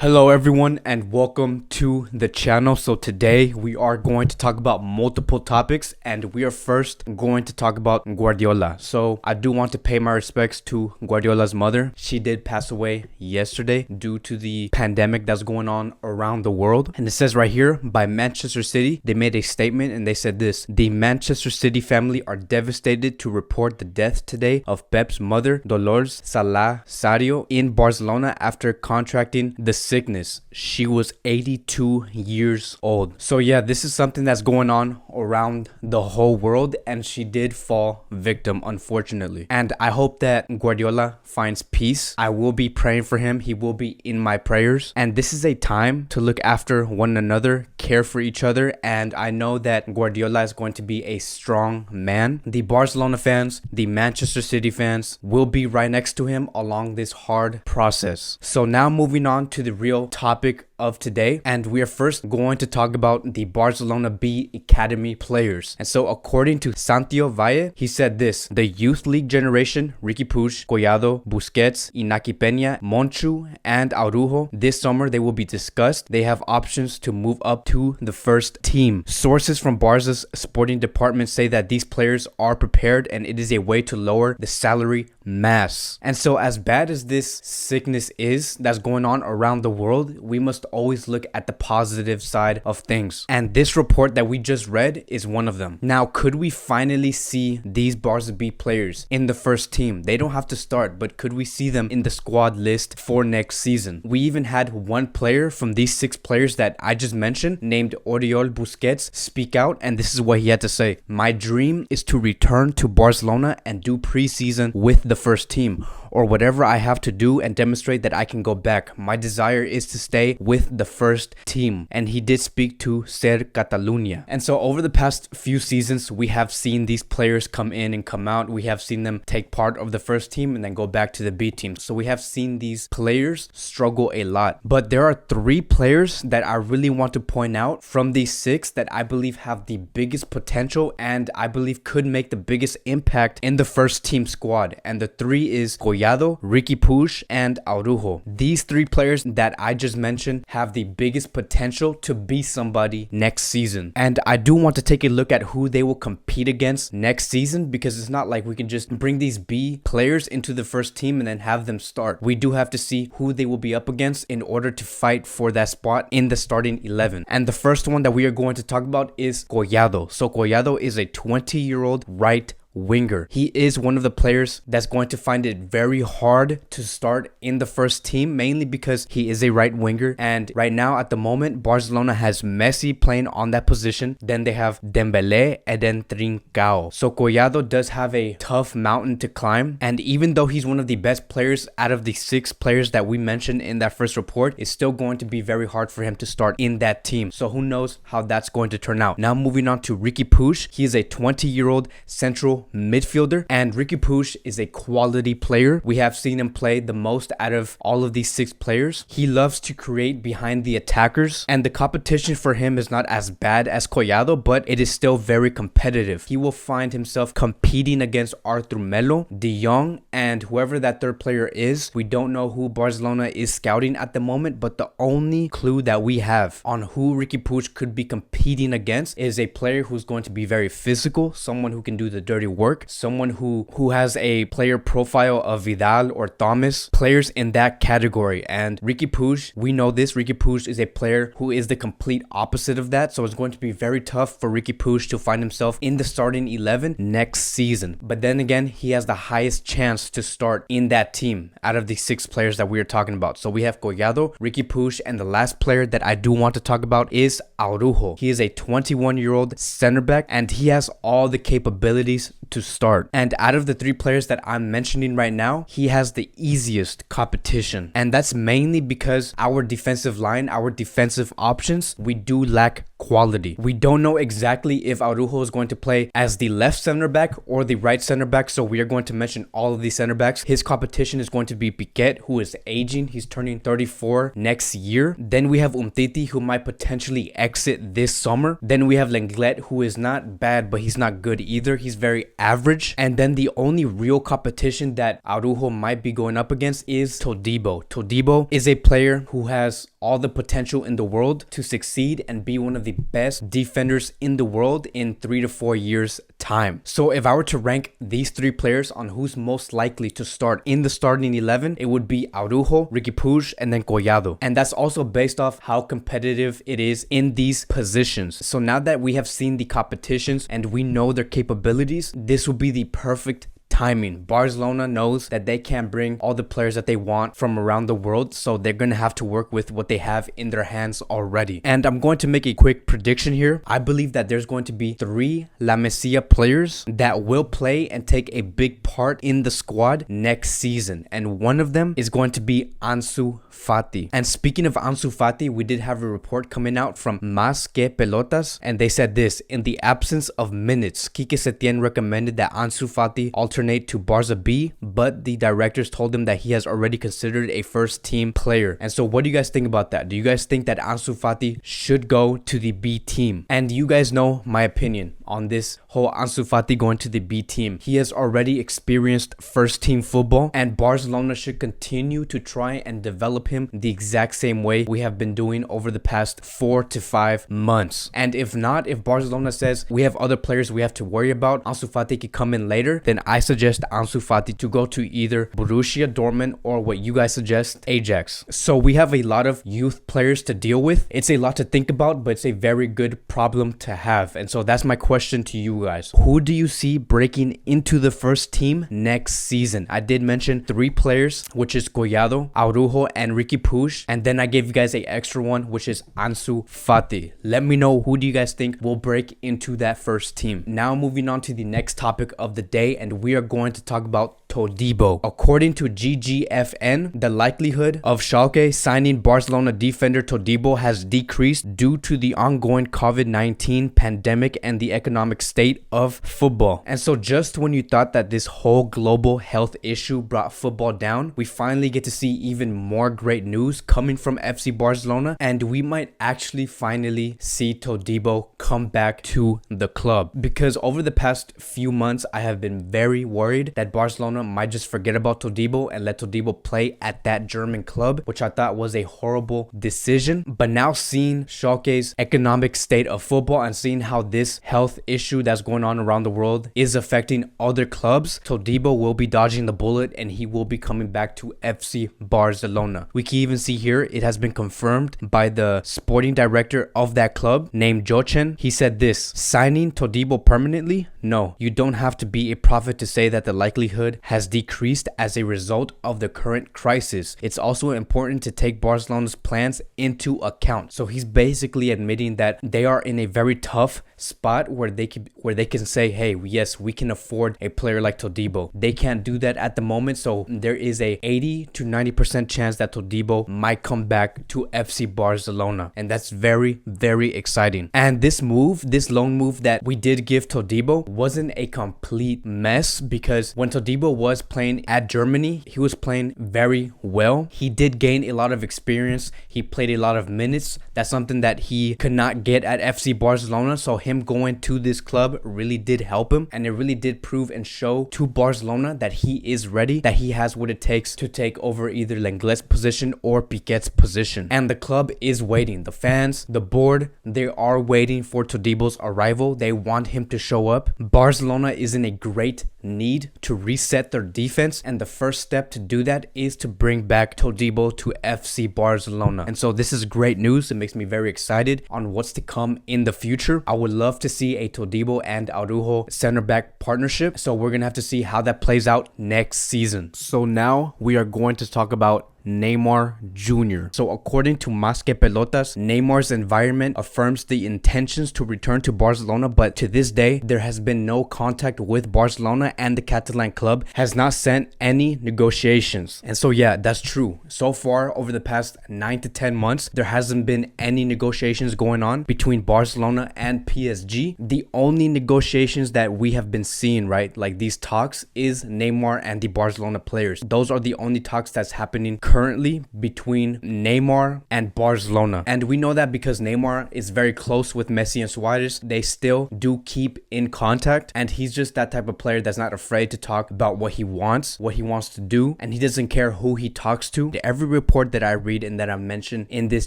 Hello everyone and welcome to the channel. So today we are going to talk about multiple topics and we are first going to talk about Guardiola. So I do want to pay my respects to Guardiola's mother. She did pass away yesterday due to the pandemic that's going on around the world. And it says right here by Manchester City, they made a statement and they said this: the Manchester City family are devastated to report the death today of Pep's mother, Dolores Salah-Sario, in Barcelona after contracting the sickness. She was 82 years old. So yeah, this is something that's going on around the whole world and she did fall victim, unfortunately. And I hope that Guardiola finds peace. I will be praying for him. He will be in my prayers. And this is a time to look after one another, care for each other. And I know that Guardiola is going to be a strong man. The Barcelona fans, the Manchester City fans will be right next to him along this hard process. So now moving on to the real topic of today, and we are first going to talk about the Barcelona B Academy players. And so according to Santiago Valle, he said this: the youth league generation, Riqui Puig, Collado, Busquets, Iñaki Peña, Monchu, and Araujo, this summer they will be discussed. They have options to move up to the first team. Sources from Barca's sporting department say that these players are prepared and it is a way to lower the salary mass. And so as bad as this sickness is that's going on around the world, we must always look at the positive side of things. And this report that we just read is one of them. Now, could we finally see these Barca B players in the first team? They don't have to start, but could we see them in the squad list for next season? We even had one player from these 6 players that I just mentioned, named Oriol Busquets, speak out, and this is what he had to say: my dream is to return to Barcelona and do preseason with the first team, or whatever I have to do, and demonstrate that I can go back. My desire is to stay with the first team. And he did speak to Ser Catalunya. And so over the past few seasons, we have seen these players come in and come out. We have seen them take part of the first team and then go back to the B team. So we have seen these players struggle a lot. But there are 3 players that I really want to point out from these 6 that I believe have the biggest potential and I believe could make the biggest impact in the first team squad. And the 3 is Collado, Riqui Puig, and Araujo. These 3 players that I just mentioned have the biggest potential to be somebody next season. And I do want to take a look at who they will compete against next season, because it's not like we can just bring these B players into the first team and then have them start. We do have to see who they will be up against in order to fight for that spot in the starting 11. And the first one that we are going to talk about is Collado. So Collado is a 20-year-old right winger. He is one of the players that's going to find it very hard to start in the first team, mainly because he is a right winger. And right now at the moment, Barcelona has Messi playing on that position. Then they have Dembele and then Trincao. So Collado does have a tough mountain to climb. And even though he's one of the best players out of the 6 players that we mentioned in that first report, it's still going to be very hard for him to start in that team. So who knows how that's going to turn out. Now moving on to Riqui Puig. He is a 20-year-old central midfielder, and Riqui Puig is a quality player. We have seen him play the most out of all of these 6 players. He loves to create behind the attackers, and the competition for him is not as bad as Collado, but it is still very competitive. He will find himself competing against Arthur Melo, De Jong, and whoever that third player is. We don't know who Barcelona is scouting at the moment, but the only clue that we have on who Riqui Puig could be competing against is a player who's going to be very physical, someone who can do the dirty work, someone who has a player profile of Vidal or Thomas, players in that category. And Riqui Puig, we know this, Riqui Puig is a player who is the complete opposite of that. So it's going to be very tough for Riqui Puig to find himself in the starting 11 next season. But then again, he has the highest chance to start in that team out of the 6 players that we are talking about. So we have Collado, Riqui Puig, and the last player that I do want to talk about is Araujo. He is a 21-year-old center back and he has all the capabilities to start. And out of the 3 players that I'm mentioning right now, he has the easiest competition. And that's mainly because our defensive line, our defensive options, we do lack quality. We don't know exactly if Araujo is going to play as the left center back or the right center back, so we are going to mention all of these center backs. His competition is going to be Piquet, who is aging. He's turning 34 next year. Then we have Umtiti, who might potentially exit this summer. Then we have Lenglet, who is not bad, but he's not good either. He's very average. And then the only real competition that Araujo might be going up against is Todibo. Todibo is a player who has all the potential in the world to succeed and be one of the best defenders in the world in 3 to 4 years time. So if I were to rank these three players on who's most likely to start in the starting 11, it would be Araujo, Riqui Puig, and then Collado. And that's also based off how competitive it is in these positions. So now that we have seen the competitions and we know their capabilities, this will be the perfect timing. Barcelona knows that they can't bring all the players that they want from around the world, so they're going to have to work with what they have in their hands already. And I'm going to make a quick prediction here. I believe that there's going to be 3 La Masia players that will play and take a big part in the squad next season, and one of them is going to be Ansu Fati. And speaking of Ansu Fati, we did have a report coming out from Más Que Pelotas, and they said this: in the absence of minutes, Quique Setién recommended that Ansu Fati alternate to Barca B, but the directors told him that he has already considered a first team player. And so what do you guys think about that? Do you guys think that Ansu Fati should go to the B team? And you guys know my opinion on this whole Ansu Fati going to the B team. He has already experienced first team football, and Barcelona should continue to try and develop him the exact same way we have been doing over the past 4 to 5 months. And if not, if Barcelona says we have other players we have to worry about, Ansu Fati could come in later, then I suggest Ansu Fati to go to either Borussia Dortmund or what you guys suggest, Ajax. So we have a lot of youth players to deal with. It's a lot to think about, but it's a very good problem to have. And so that's my question to you guys. Who do you see breaking into the first team next season? I did mention 3 players, which is Collado, Araujo, and Riqui Puig. And then I gave you guys an extra one, which is Ansu Fati. Let me know, who do you guys think will break into that first team? Now moving on to the next topic of the day, and we are going to talk about Todibo. According to GGFN, the likelihood of Schalke signing Barcelona defender Todibo has decreased due to the ongoing COVID-19 pandemic and the economic state of football. And so just when you thought that this whole global health issue brought football down, we finally get to see even more great news coming from FC Barcelona, and we might actually finally see Todibo come back to the club. Because over the past few months, I have been very worried that Barcelona might just forget about Todibo and let Todibo play at that German club, which I thought was a horrible decision. But now seeing Schalke's economic state of football and seeing how this health issue that's going on around the world is affecting other clubs, Todibo will be dodging the bullet and he will be coming back to FC Barcelona. We can even see here, it has been confirmed by the sporting director of that club named Jochen. He said this: signing Todibo permanently? No, you don't have to be a prophet to say that the likelihood has decreased as a result of the current crisis. It's also important to take Barcelona's plans into account. So he's basically admitting that they are in a very tough spot where they can say, hey, yes, we can afford a player like Todibo. They can't do that at the moment, so there is a 80 to 90% chance that Todibo might come back to FC Barcelona, and that's very, very exciting. And this loan move that we did give Todibo wasn't a complete mess, because when Todibo was playing at Germany, he was playing very well. He did gain a lot of experience. He played a lot of minutes. That's something that he could not get at FC Barcelona. So him going to this club really did help him, and it really did prove and show to Barcelona that he is ready, that he has what it takes to take over either Lenglet's position or Piquet's position. And the club is waiting. The fans, the board, they are waiting for Todibo's arrival. They want him to show up. Barcelona is in a great need to reset their defense, and the first step to do that is to bring back Todibo to FC Barcelona. And so this is great news. It makes me very excited on what's to come in the future. I would love to see a Todibo and Araujo center back partnership, so we're gonna have to see how that plays out next season. So now we are going to talk about Neymar Jr. So according to Más Que Pelotas, Neymar's environment affirms the intentions to return to Barcelona, but to this day, there has been no contact with Barcelona, and the Catalan club has not sent any negotiations. And so yeah, that's true. So far, over the past 9 to 10 months, there hasn't been any negotiations going on between Barcelona and PSG. The only negotiations that we have been seeing, right, like these talks, is Neymar and the Barcelona players. Those are the only talks that's happening currently between Neymar and Barcelona. And we know that because Neymar is very close with Messi and Suarez, they still do keep in contact, and he's just that type of player that's not afraid to talk about what he wants to do, and he doesn't care who he talks to. Every report that I read and that I mention in this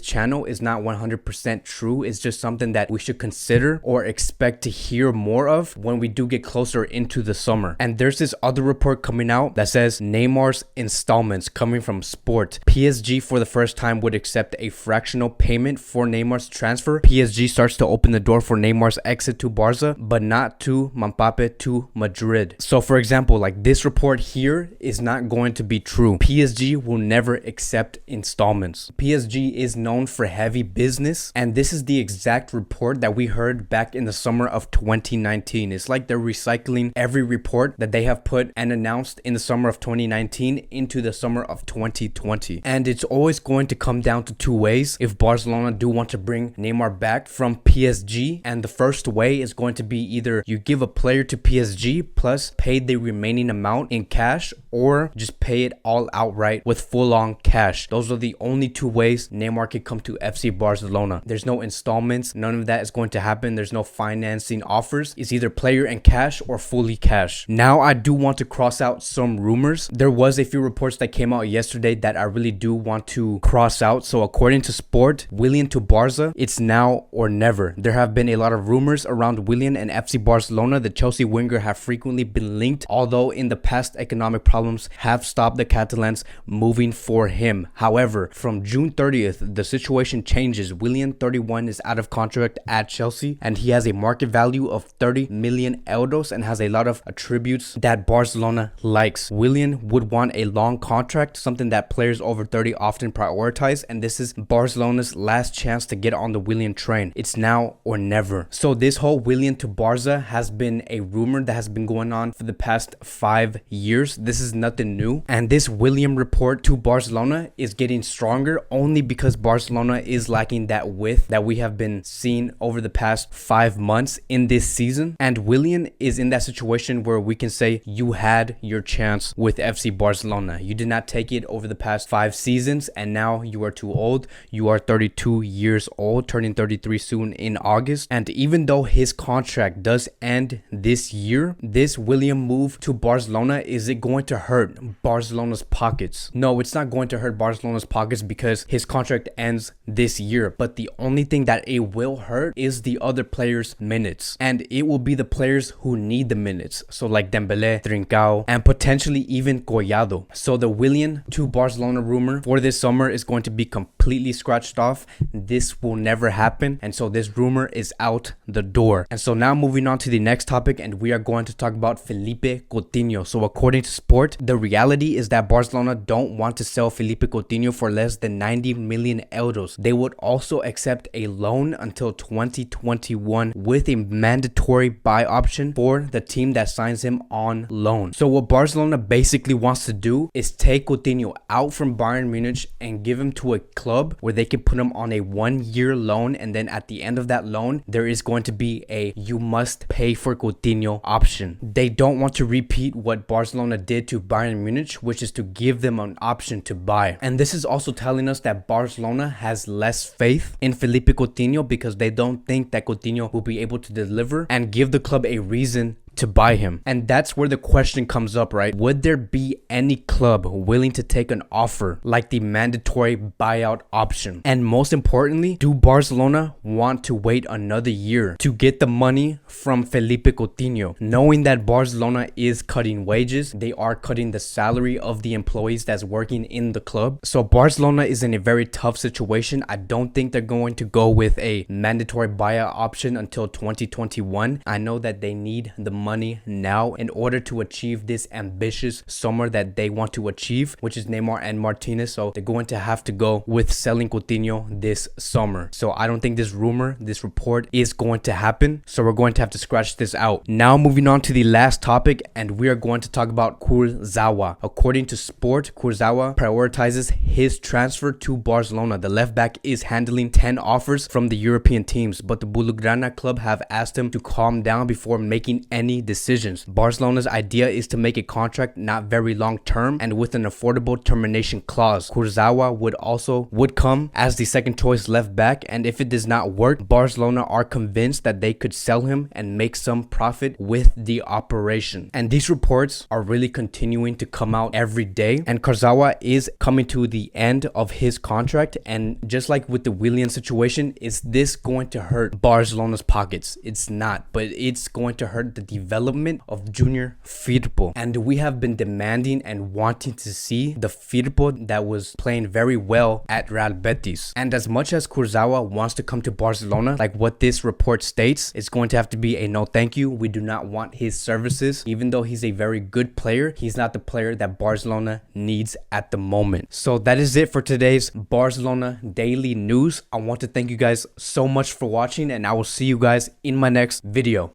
channel is not 100% true. It's just something that we should consider or expect to hear more of when we do get closer into the summer. And there's this other report coming out that says Neymar's installments, coming from Sport. PSG for the first time would accept a fractional payment for Neymar's transfer. PSG starts to open the door for Neymar's exit to Barca, but not to Mbappe to Madrid. So for example, like this report here is not going to be true. PSG will never accept installments. PSG is known for heavy business, and this is the exact report that we heard back in the summer of 2019. It's like they're recycling every report that they have put and announced in the summer of 2019 into the summer of 2020. And it's always going to come down to two ways if Barcelona do want to bring Neymar back from PSG. And the first way is going to be either you give a player to PSG plus pay the remaining amount in cash, or just pay it all outright with full-on cash. Those are the only two ways Neymar could come to FC Barcelona. There's no installments. None of that is going to happen. There's no financing offers. It's either player and cash or fully cash. Now, I do want to cross out some rumors. There was a few reports that came out yesterday that I really do want to cross out. So according to Sport, Willian to Barca, it's now or never. There have been a lot of rumors around Willian and FC Barcelona. The Chelsea winger have frequently been linked, although in the past economic problems have stopped the Catalans moving for him. However, from June 30th, the situation changes. Willian, 31, is out of contract at Chelsea, and he has a market value of 30 million euros and has a lot of attributes that Barcelona likes. Willian would want a long contract, something that players over 30 often prioritize, and this is Barcelona's last chance to get on the Willian train. It's now or never. So this whole Willian to Barca has been a rumor that has been going on for the past 5 years. This is nothing new, and this Willian report to Barcelona is getting stronger only because Barcelona is lacking that width that we have been seeing over the past 5 months in this season. And Willian is in that situation where we can say you had your chance with FC Barcelona. You did not take it over the past 5 seasons, and now you are too old. You are 32 years old, turning 33 soon in August. And even though his contract does end this year, this Willian move to Barcelona, is it going to hurt Barcelona's pockets? No, it's not going to hurt Barcelona's pockets because his contract ends this year. But the only thing that it will hurt is the other players' minutes, and it will be the players who need the minutes. So like Dembele, Trincao, and potentially even Collado. So the Willian to Barcelona rumor for this summer is going to be completely scratched off. This will never happen, and so this rumor is out the door. And so now moving on to the next topic, and we are going to talk about Felipe Coutinho. So according to Sport, the reality is that Barcelona don't want to sell Felipe Coutinho for less than 90 million euros. They would also accept a loan until 2021 with a mandatory buy option for the team that signs him on loan. So what Barcelona basically wants to do is take Coutinho out from Bayern Munich and give him to a club where they can put him on a 1-year loan, and then at the end of that loan there is going to be a you must pay for Coutinho option. They don't want to repeat what Barcelona did to Bayern Munich, which is to give them an option to buy. And this is also telling us that Barcelona has less faith in Felipe Coutinho because they don't think that Coutinho will be able to deliver and give the club a reason to buy him. And that's where the question comes up, right? Would there be any club willing to take an offer like the mandatory buyout option? And most importantly, do Barcelona want to wait another year to get the money from Felipe Coutinho? Knowing that Barcelona is cutting wages, they are cutting the salary of the employees that's working in the club. So Barcelona is in a very tough situation. I don't think they're going to go with a mandatory buyout option until 2021. I know that they need the money now in order to achieve this ambitious summer that they want to achieve, which is Neymar and Martinez. So they're going to have to go with selling Coutinho this summer. So I don't think this rumor, this report is going to happen. So we're going to have to scratch this out. Now moving on to the last topic, and we are going to talk about Kurzawa. According to Sport, Kurzawa prioritizes his transfer to Barcelona. The left back is handling 10 offers from the European teams, but the Blaugrana club have asked him to calm down before making any decisions. Barcelona's idea is to make a contract not very long term and with an affordable termination clause. Kurzawa would come as the second choice left back, and if it does not work, Barcelona are convinced that they could sell him and make some profit with the operation. And these reports are really continuing to come out every day, and Kurzawa is coming to the end of his contract. And just like with the Willian situation, is this going to hurt Barcelona's pockets? It's not, but it's going to hurt the development of Junior Firpo. And we have been demanding and wanting to see the Firpo that was playing very well at Real Betis. And as much as Kurzawa wants to come to Barcelona, like what this report states, it's going to have to be a no thank you. We do not want his services. Even though he's a very good player, he's not the player that Barcelona needs at the moment. So that is it for today's Barcelona Daily News. I want to thank you guys so much for watching, and I will see you guys in my next video.